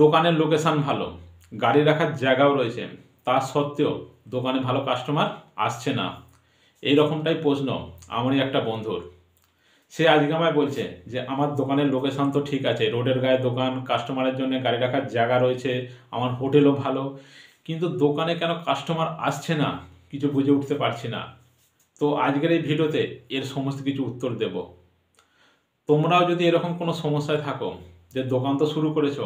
দোকানের লোকেশান ভালো, গাড়ি রাখার জায়গাও রয়েছে, তা সত্ত্বেও দোকানে ভালো কাস্টমার আসছে না। এই রকমটাই প্রশ্ন আমারই একটা বন্ধুর। সে আজকে আমায় বলছে যে আমার দোকানের লোকেশান তো ঠিক আছে, রোডের গায়ে দোকান, কাস্টমারের জন্য গাড়ি রাখার জায়গা রয়েছে, আমার হোটেলও ভালো, কিন্তু দোকানে কেন কাস্টমার আসছে না কিছু বুঝে উঠতে পারছি না। তো আজকের এই ভিডিওতে এর সমস্ত কিছু উত্তর দেব। তোমরাও যদি এরকম কোনো সমস্যায় থাকো যে দোকান তো শুরু করেছো,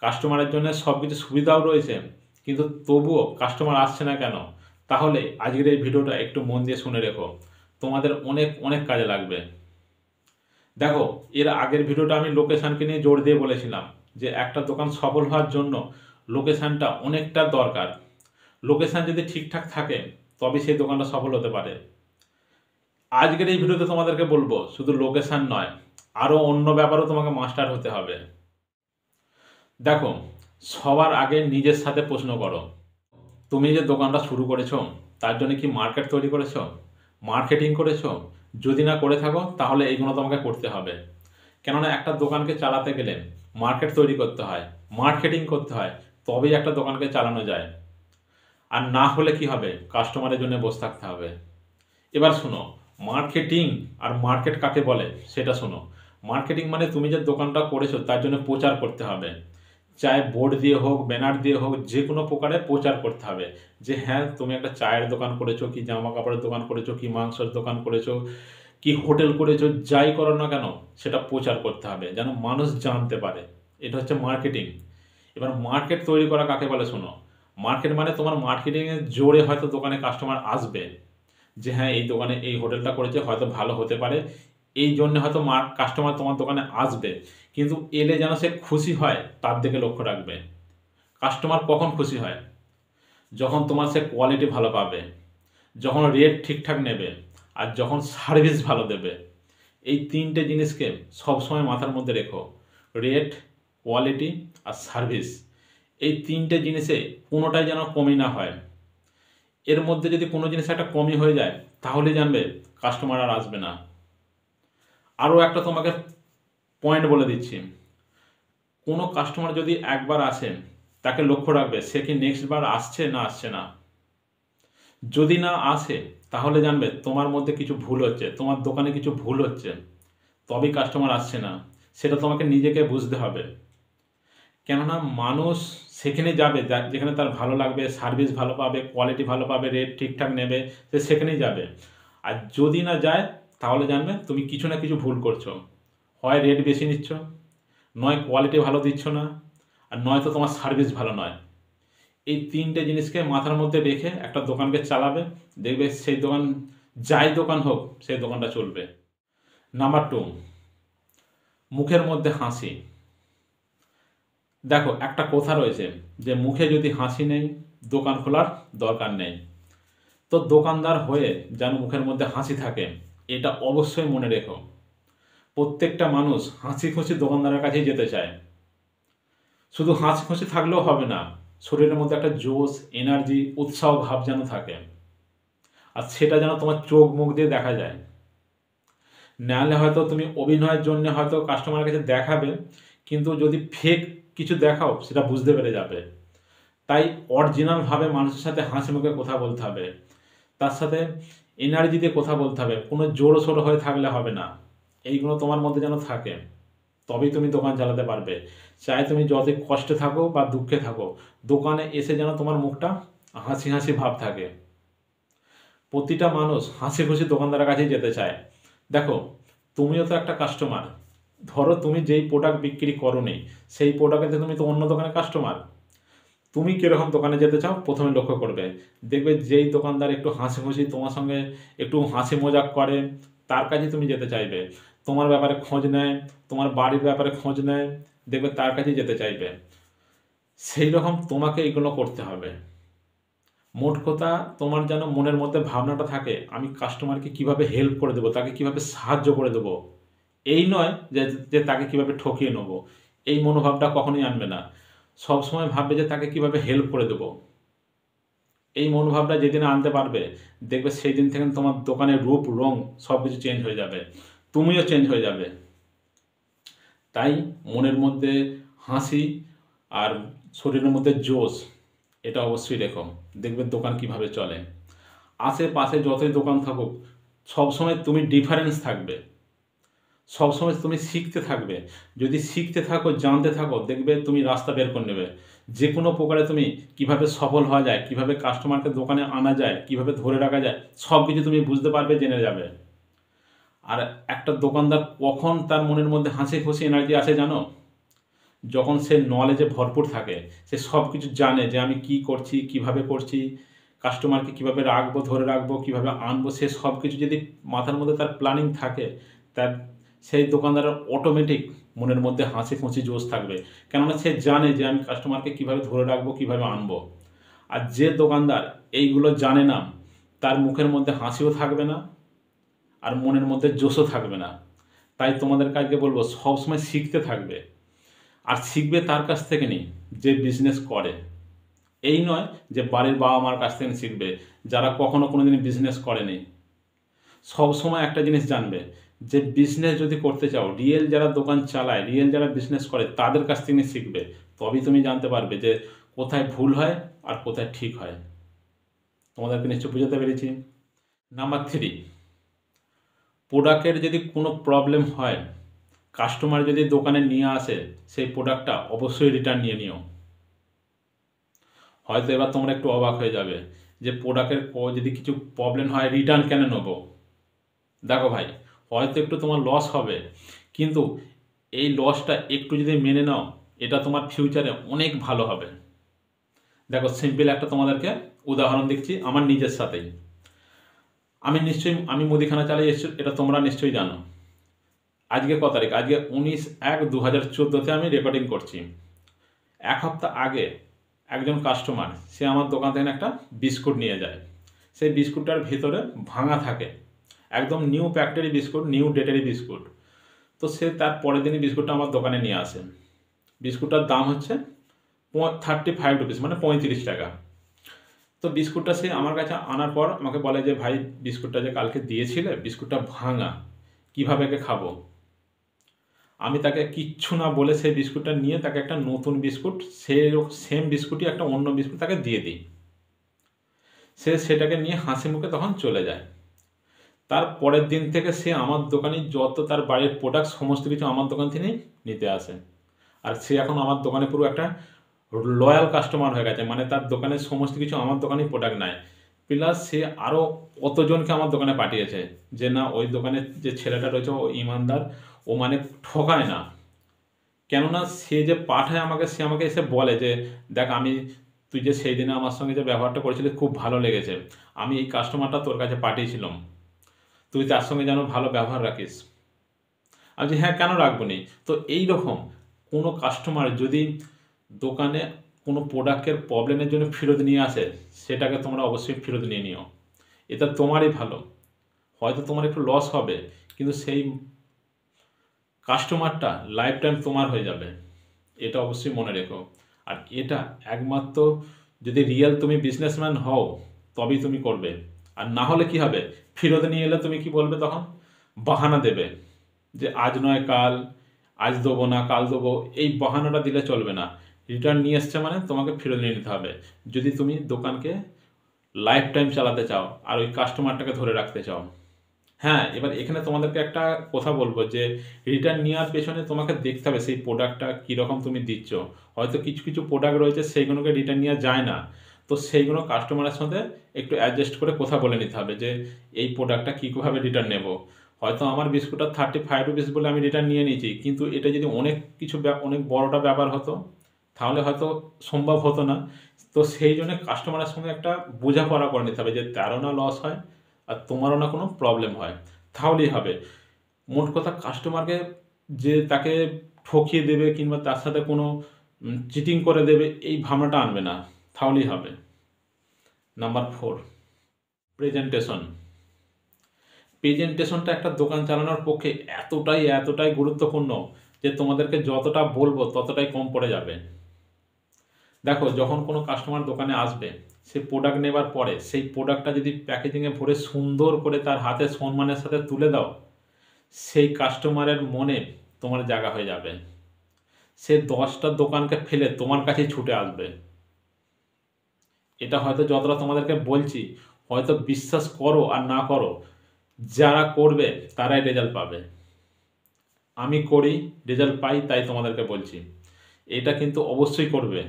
কাস্টমারের জন্য সব কিছু সুবিধাও রয়েছে, কিন্তু তবুও কাস্টমার আসছে না কেন, তাহলে আজকের এই ভিডিওটা একটু মন দিয়ে শুনে রেখো, তোমাদের অনেক অনেক কাজে লাগবে। দেখো, এর আগের ভিডিওটা আমি লোকেশানকে নিয়ে জোর দিয়ে বলেছিলাম যে একটা দোকান সফল হওয়ার জন্য লোকেশানটা অনেকটা দরকার। লোকেশান যদি ঠিকঠাক থাকে তবে সেই দোকানটা সফল হতে পারে। আজকের এই ভিডিওতে তোমাদেরকে বলবো শুধু লোকেশান নয়, আরও অন্য ব্যাপারেও তোমাকে মাস্টার হতে হবে। দেখো, সবার আগে নিজের সাথে প্রশ্ন করো, তুমি যে দোকানটা শুরু করেছো তার জন্য কি মার্কেট তৈরি করেছো, মার্কেটিং করেছো? যদি না করে থাকো তাহলে এইগুলো তোমাকে করতে হবে। কেননা একটা দোকানকে চালাতে গেলে মার্কেট তৈরি করতে হয়, মার্কেটিং করতে হয়, তবেই একটা দোকানকে চালানো যায়। আর না হলে কি হবে, কাস্টমারের জন্য বসে থাকতে হবে। এবার শোনো, মার্কেটিং আর মার্কেট কাকে বলে সেটা শোনো। মার্কেটিং মানে তুমি যে দোকানটা করেছো তার জন্য প্রচার করতে হবে, চাहे বোর্ড দিয়ে হোক, ব্যানার দিয়ে হোক, যে কোনো প্রকারে প্রচার করতে হবে যে হ্যাঁ তুমি একটা চায়ের দোকান করেছো, কি জামা কাপড়ের দোকান করেছো, কি মাংসের দোকান করেছো, কি হোটেল করেছো, যাই করো না কেন সেটা প্রচার করতে হবে যেন মানুষ জানতে পারে। এটা হচ্ছে মার্কেটিং। এবার মার্কেট তৈরি করা কাকে বলে শোনো। মার্কেট মানে তোমার মার্কেটিংয়ের জোরে হয়তো দোকানে কাস্টমার আসবে, যে হ্যাঁ এই দোকানে এই হোটেলটা করেছে হয়তো ভালো হতে পারে, এই জন্য হয়তো কাস্টমার তোমার দোকানে আসবে, কিন্তু এলে যেন সে খুশি হয় তার দিকে লক্ষ্য রাখবে। কাস্টমার কখন খুশি হয়? যখন তোমার সে কোয়ালিটি ভালো পাবে, যখন রেট ঠিকঠাক নেবে, আর যখন সার্ভিস ভালো দেবে। এই তিনটে জিনিসকে সবসময় মাথার মধ্যে রেখো, রেট, কোয়ালিটি আর সার্ভিস। এই তিনটে জিনিসে কোনোটাই যেন কমি না হয়। এর মধ্যে যদি কোনো জিনিস একটা কমি হয়ে যায় তাহলে জানবে কাস্টমার আর আসবে না। আরও একটা তোমাকে পয়েন্ট বলে দিচ্ছি, কোনো কাস্টমার যদি একবার আসে তাকে লক্ষ্য রাখবে সে কি নেক্সট বার আসছে না আসছে না। যদি না আসে তাহলে জানবে তোমার মধ্যে কিছু ভুল হচ্ছে, তোমার দোকানে কিছু ভুল হচ্ছে, তবেই কাস্টমার আসছে না। সেটা তোমাকে নিজেকে বুঝতে হবে। কেননা মানুষ সেখানে যাবে যেখানে তার ভালো লাগবে, সার্ভিস ভালো পাবে, কোয়ালিটি ভালো পাবে, রেট ঠিকঠাক নেবে, সে সেখানেই যাবে। আর যদি না যায় তাহলে জানবে তুমি কিছু না কিছু ভুল করছো, হয় রেট বেশি নিচ্ছ, নয় কোয়ালিটি ভালো দিচ্ছ না, আর নয়তো তোমার সার্ভিস ভালো নয়। এই তিনটে জিনিসকে মাথার মধ্যে রেখে একটা দোকানকে চালাবে, দেখবে সেই দোকান, যাই দোকান হোক সেই দোকানটা চলবে। নাম্বার 2, মুখের মধ্যে হাসি। দেখো, একটা কথা রয়েছে যে মুখে যদি হাসি নেই দোকান খোলার দরকার নেই। তো দোকানদার হয়ে যেন মুখের মধ্যে হাসি থাকে, এটা অবশ্যই মনে রেখো। প্রত্যেকটা মানুষ হাসি খুশি দোকানদারের কাছেই যেতে চায়। শুধু হাসি খুশি থাকলেও হবে না, শরীরের মধ্যে একটা জোশ, এনার্জি, উৎসাহ ভাব যেন থাকে, আর সেটা যেন তোমার চোখ মুখ দিয়ে দেখা যায়। নাহলে হয়তো তুমি অভিনয়ের জন্য হয়তো কাস্টমারের কাছে দেখাবে, কিন্তু যদি ফেক কিছু দেখাও সেটা বুঝতে পেরে যাবে। তাই অরিজিনালভাবে মানুষের সাথে হাসি মুখে কথা বলতে হবে, তার সাথে এনার্জি দিয়ে কথা বলতে হবে, কোনো জোরো সোরো হয়ে থাকলে হবে না। এইগুলো তোমার মধ্যে যেন থাকে, তবেই তুমি দোকান চালাতে পারবে। চাই তুমি যতই কষ্টে থাকো বা দুঃখে থাকো, দোকানে এসে যেন তোমার মুখটা হাসি হাসি ভাব থাকে। প্রতিটা মানুষ হাসি খুশি দোকানদারের কাছেই যেতে চায়। দেখো, তুমিও তো একটা কাস্টমার। ধরো তুমি যেই প্রোডাক্ট বিক্রি করোনি সেই প্রোডাক্টে তুমি তো অন্য দোকানের কাস্টমার। তুমি কীরকম দোকানে যেতে চাও প্রথমে লক্ষ্য করবে, দেখবে যেই দোকানদার একটু হাসি খুশি তোমার সঙ্গে একটু হাসি মজাক করে তার কাছে তুমি যেতে চাইবে, তোমার ব্যাপারে খোঁজ নেয়, তোমার বাড়ির ব্যাপারে খোঁজ নেয়, দেখবে তার কাছেই যেতে চাইবে। সেই রকম তোমাকে এগুলো করতে হবে। মোট কথা, তোমার যেন মনের মধ্যে ভাবনাটা থাকে আমি কাস্টমারকে কিভাবে হেল্প করে দেবো, তাকে কিভাবে সাহায্য করে দেবো। এই নয় যে যে তাকে কিভাবে ঠকিয়ে নেবো, এই মনোভাবটা কখনোই আনবে না। সবসময় ভাববে যে তাকে কিভাবে হেল্প করে দেবো। এই মনোভাবটা যেদিন আনতে পারবে, দেখবে সেই দিন থেকে তোমার দোকানের রূপ রং সব কিছু চেঞ্জ হয়ে যাবে, তুমিও চেঞ্জ হয়ে যাবে। তাই মনের মধ্যে হাসি, আর শরীরের মধ্যে জোশ, এটা অবশ্যই রেখো, দেখবে দোকান কিভাবে চলে। আশেপাশে যতই দোকান থাকুক, সবসময় তুমি ডিফারেন্স থাকবে, সবসময় তুমি শিখতে থাকবে। যদি শিখতে থাকো, জানতে থাকো, দেখবে তুমি রাস্তা বের করে নেবে। যে কোনো প্রকারে তুমি কিভাবে সফল হওয়া যায়, কিভাবে কাস্টমারকে দোকানে আনা যায়, কিভাবে ধরে রাখা যায়, সব কিছু তুমি বুঝতে পারবে, জেনে যাবে। আর একটা দোকানদার কখন তার মনের মধ্যে হাসি খুশি এনার্জি আসে জানো? যখন সে নলেজে ভরপুর থাকে, সে সব কিছু জানে যে আমি কি করছি, কিভাবে করছি, কাস্টমারকে কিভাবে রাখবো, ধরে রাখবো, কিভাবে আনবো, সে সব কিছু যদি মাথার মধ্যে তার প্ল্যানিং থাকে, তার সেই দোকানদারের অটোমেটিক মনের মধ্যে হাসি খুশি জোশ থাকবে। কেননা সে জানে যে আমি কাস্টমারকে কিভাবে ধরে রাখবো, কিভাবে আনবো। আর যে দোকানদার এইগুলো জানে না, তার মুখের মধ্যে হাসিও থাকবে না, আর মনের মধ্যে জোশও থাকবে না। তাই তোমাদের কাছে বলবো, সবসময় শিখতে থাকবে। আর শিখবে তার কাছ থেকে নি, যে বিজনেস করে। এই নয় যে বাড়ির বাবা মার কাছ থেকে শিখবে, যারা কখনো কোনো দিন বিজনেস করেনি। সবসময় একটা জিনিস জানবে, যে বিজনেস যদি করতে চাও, রিয়েল যারা দোকান চালায়, রিয়েল যারা বিজনেস করে, তাদের কাছ থেকে শিখবে। তবেই তুমি জানতে পারবে যে কোথায় ভুল হয় আর কোথায় ঠিক হয়। তোমাদেরকে নিশ্চয় বুঝাতে পেরেছি। নাম্বার 3, প্রোডাক্টের যদি কোনো প্রবলেম হয়, কাস্টমার যদি দোকানে নিয়ে আসে, সেই প্রোডাক্টটা অবশ্যই রিটার্ন নিয়ে নিও। হয়তো এবার তোমরা একটু অবাক হয়ে যাবে যে প্রোডাক্টের যদি কিছু প্রবলেম হয় রিটার্ন কেন নেব। দেখো ভাই, হয়তো একটু তোমার লস হবে, কিন্তু এই লসটা একটু যদি মেনে নাও, এটা তোমার ফিউচারে অনেক ভালো হবে। দেখো, সিম্পল একটা তোমাদেরকে উদাহরণ দিচ্ছি আমার নিজের সাথেই। আমি মুদিখানা চালিয়ে এসেছি, এটা তোমরা নিশ্চয়ই জানো। আজকে কত তারিখ? আজকে 19/1/2014 আমি রেকর্ডিং করছি। এক সপ্তাহ আগে একজন কাস্টমার, সে আমার দোকান থেকে একটা বিস্কুট নিয়ে যায়। সেই বিস্কুটটার ভিতরে ভাঙা থাকে, একদম নিউ ফ্যাক্টরি বিস্কুট, নিউ ডেটেরি বিস্কুট। তো সে তার পরের দিনই বিস্কুটটা আমার দোকানে নিয়ে আসে। বিস্কুটটার দাম হচ্ছে 35 রুপিস, মানে 35 টাকা। তো বিস্কুটটা সে আমার কাছে আনার পর আমাকে বলে যে ভাই, বিস্কুটটা যে কালকে দিয়েছিলে, বিস্কুটটা ভাঙা, কীভাবে একে খাবো। আমি তাকে কিচ্ছু না বলে সেই বিস্কুটটা নিয়ে তাকে একটা নতুন বিস্কুট, সেম বিস্কুটই একটা অন্য বিস্কুট তাকে দিয়ে দিই। সে সেটাকে নিয়ে হাসি মুখে তখন চলে যায়। তার পরের দিন থেকে সে আমার দোকানে যত তার বাড়ির প্রোডাক্ট, সমস্ত কিছু আমার দোকান থেকেই নিতে আসে। আর সে এখন আমার দোকানে পুরো একটা লয়াল কাস্টমার হয়ে গেছে, মানে তার দোকানের সমস্ত কিছু আমার দোকানেই প্রোডাক্ট নেয়। প্লাস সে আরও কতজনকে আমার দোকানে পাঠিয়েছে, যে না ওই দোকানের যে ছেলেটা রয়েছে ও ইমানদার, ও মানে ঠকায় না। কেননা সে যে পাঠায় আমাকে, সে আমাকে এসে বলে যে দেখ, তুই যে সেই দিনে আমার সঙ্গে যে ব্যবহারটা করেছিলি খুব ভালো লেগেছে, আমি এই কাস্টমারটা তোর কাছে পাঠিয়েছিলাম, তুই তার সঙ্গে যেন ভালো ব্যবহার রাখিস। আমি যে হ্যাঁ, কেন রাখবো নি। তো এই রকম কোনো কাস্টমার যদি দোকানে কোনো প্রোডাক্টের প্রবলেমের জন্য ফেরত নিয়ে আসে, সেটাকে তোমরা অবশ্যই ফেরত নিয়ে নিও। এটা তোমারই ভালো। হয়তো তোমার একটু লস হবে, কিন্তু সেই কাস্টমারটা লাইফ টাইম তোমার হয়ে যাবে, এটা অবশ্যই মনে রেখো। আর এটা একমাত্র যদি রিয়েল তুমি বিজনেসম্যান হও, তবেই তুমি করবে। আর না হলে কি হবে, ফেরত নিয়ে এলে তুমি কি বলবে তখন? বাহানা দেবে যে আজ নয় কাল, আজ দেবো না, কাল দেবো। এই বাহানাটা দিলে চলবে না। রিটার্ন নিয়ে এসছে মানে তোমাকে ফেরত নিয়ে নিতে হবে, যদি তুমি দোকানকে লাইফ টাইম চালাতে চাও আর ওই কাস্টমারটাকে ধরে রাখতে চাও। হ্যাঁ, এবার এখানে তোমাদেরকে একটা কথা বলবো, যে রিটার্ন নেওয়ার পেছনে তোমাকে দেখতে হবে সেই প্রোডাক্টটা কীরকম তুমি দিচ্ছ। হয়তো কিছু কিছু প্রোডাক্ট রয়েছে সেইগুলোকে রিটার্ন নেওয়া যায় না, তো সেইগুলো কাস্টমারের সাথে একটু অ্যাডজাস্ট করে কথা বলে নিতে হবে যে এই প্রোডাক্টটা কীভাবে রিটার্ন নেব। হয়তো আমার বিস্কুটটা 35 রুপিস বলে আমি রিটার্ন নিয়ে নিয়েছি, কিন্তু এটা যদি অনেক বড়টা ব্যাপার হতো, তাহলে হয়তো সম্ভব হতো না। তো সেই জন্য কাস্টমারের সঙ্গে একটা বোঝাপড়া করে নিতে হবে, যে তারও না লস হয় আর তোমারও না কোনো প্রবলেম হয়, তাহলেই হবে। মোট কথা, কাস্টমারকে যে তাকে ঠকিয়ে দেবে কিংবা তার সাথে কোনো চিটিং করে দেবে, এই ভাবনাটা আনবে না, তাহলেই হবে। Number 4, presentation. প্রেজেন্টেশনটা একটা দোকান চালানোর পক্ষে এতটাই গুরুত্বপূর্ণ যে তোমাদেরকে যতটা বলবো ততটাই কম পড়ে যাবে। দেখো, যখন কোনো কাস্টমার দোকানে আসবে, সে প্রোডাক্ট নেবার পরে সেই প্রোডাক্টটা যদি প্যাকেজিংয়ে ভরে সুন্দর করে তার হাতে সম্মানের সাথে তুলে দাও, সেই কাস্টমারের মনে তোমার জায়গা হয়ে যাবে। সে 10টা দোকানকে ফেলে তোমার কাছেই ছুটে আসবে। এটা হয়তো যতটা তোমাদেরকে বলছি, হয়তো বিশ্বাস করো আর না করো, যারা করবে তারাই রেজাল্ট পাবে। আমি করি, রেজাল্ট পাই, তাই তোমাদেরকে বলছি। এটা কিন্তু অবশ্যই করবে,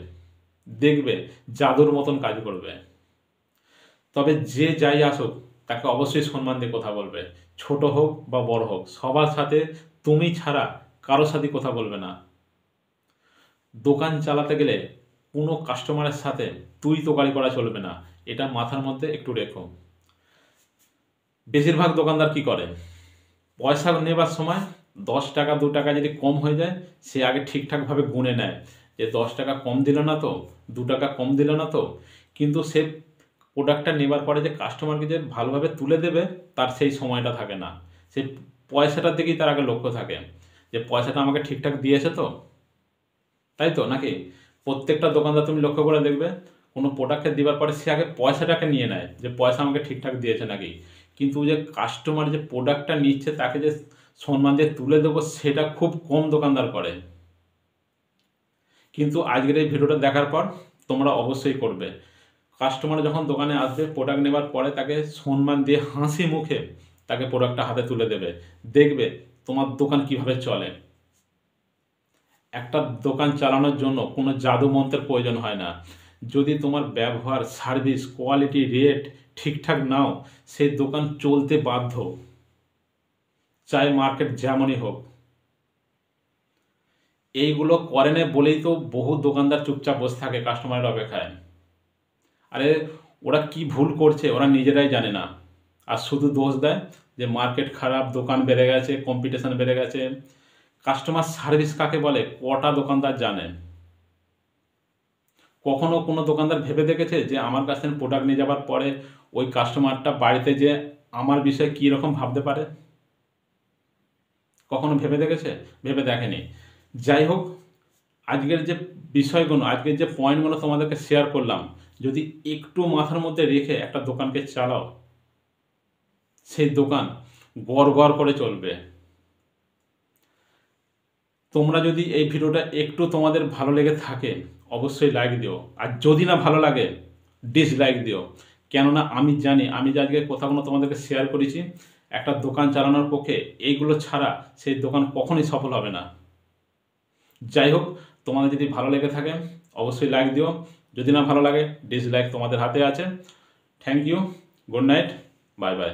দেখবে জাদুর মতন কাজ করবে। তবে যে যাই আসুক তাকে অবশ্যই সম্মান দিয়ে কথা বলবে, ছোট হোক বা বড় হোক, সবার সাথে তুমি ছাড়া কারোর সাথে কথা বলবে না। দোকান চালাতে গেলে কোনো কাস্টমারের সাথে তুই তোকারি করা চলবে না, এটা মাথার মধ্যে একটু রেখো। বেশিরভাগ দোকানদার কি করে, পয়সা নেবার সময় 10 টাকা 2 টাকা যদি কম হয়ে যায়, সে আগে ঠিকঠাকভাবে গুনে নেয় যে 10 টাকা কম দিল না তো, 2 টাকা কম দিল না তো। কিন্তু সে প্রোডাক্টটা নেবার পরে যে কাস্টমারকে যে ভালোভাবে তুলে দেবে, তার সেই সময়টা থাকে না। সেই পয়সাটার দিকেই তার আগে লক্ষ্য থাকে, যে পয়সাটা আমাকে ঠিকঠাক দিয়েছে তো, তাই তো নাকি? প্রত্যেকটা দোকানদার তুমি লক্ষ্য করে দেখবে, কোনো প্রোডাক্টে দেওয়ার পরে সে আগে পয়সাটাকে নিয়ে নেয়, যে পয়সা আমাকে ঠিকঠাক দিয়েছে নাকি। কিন্তু যে কাস্টমার যে প্রোডাক্টটা নিচ্ছে তাকে যে সম্মান দিয়ে তুলে দেবো, সেটা খুব কম দোকানদার করে। কিন্তু আজকের এই ভিডিওটা দেখার পর তোমরা অবশ্যই করবে। কাস্টমার যখন দোকানে আসবে, প্রোডাক্ট নেবার পরে তাকে সম্মান দিয়ে হাসি মুখে তাকে প্রোডাক্টটা হাতে তুলে দেবে। দেখবে তোমার দোকান কিভাবে চলে। একটা দোকান চালানোর জন্য কোনো জাদু মন্ত্রের প্রয়োজন হয় না। যদি তোমার ব্যবহার, সার্ভিস, কোয়ালিটি, রেট ঠিকঠাক নাও, সেই দোকান চলতে বাধ্য, চাই মার্কেট যেমনই হোক। এইগুলো করে না বলেই তো বহু দোকানদার চুপচাপ বসে থাকে কাস্টমারের অপেক্ষায়। আরে ওরা কি ভুল করছে ওরা নিজেরাই জানে না, আর শুধু দোষ দেয় যে মার্কেট খারাপ, দোকান বেড়ে গেছে, কম্পিটিশন বেড়ে গেছে। কাস্টমার সার্ভিস কাকে বলে কটা দোকানদার জানেন? কখনো কোনো দোকানদার ভেবে দেখেছে যে আমার কাছ থেকে প্রোডাক্ট নিয়ে যাওয়ার পরে ওই কাস্টমারটা বাড়িতে যে আমার বিষয়ে কী রকম ভাবতে পারে? কখনো ভেবে দেখেছে? ভেবে দেখেনি। যাই হোক, আজকের যে বিষয়গুলো, আজকের যে পয়েন্টগুলো তোমাদেরকে শেয়ার করলাম, যদি একটু মাথার মধ্যে রেখে একটা দোকানকে চালাও, সেই দোকান গড় করে চলবে। তোমরা যদি এই ভিডিওটা একটু তোমাদের ভালো লেগে থাকে, অবশ্যই লাইক দিও, আর যদি না ভালো লাগে ডিসলাইক দিও। কেননা আমি জানি, আমি যে আজকে কথাগুলো তোমাদেরকে শেয়ার করেছি, একটা দোকান চালানোর পক্ষে এইগুলো ছাড়া সেই দোকান কখনোই সফল হবে না। যাই হোক, তোমাদের যদি ভালো লেগে থাকে অবশ্যই লাইক দিও, যদি না ভালো লাগে ডিসলাইক তোমাদের হাতে আছে। Thank you, good night, bye by.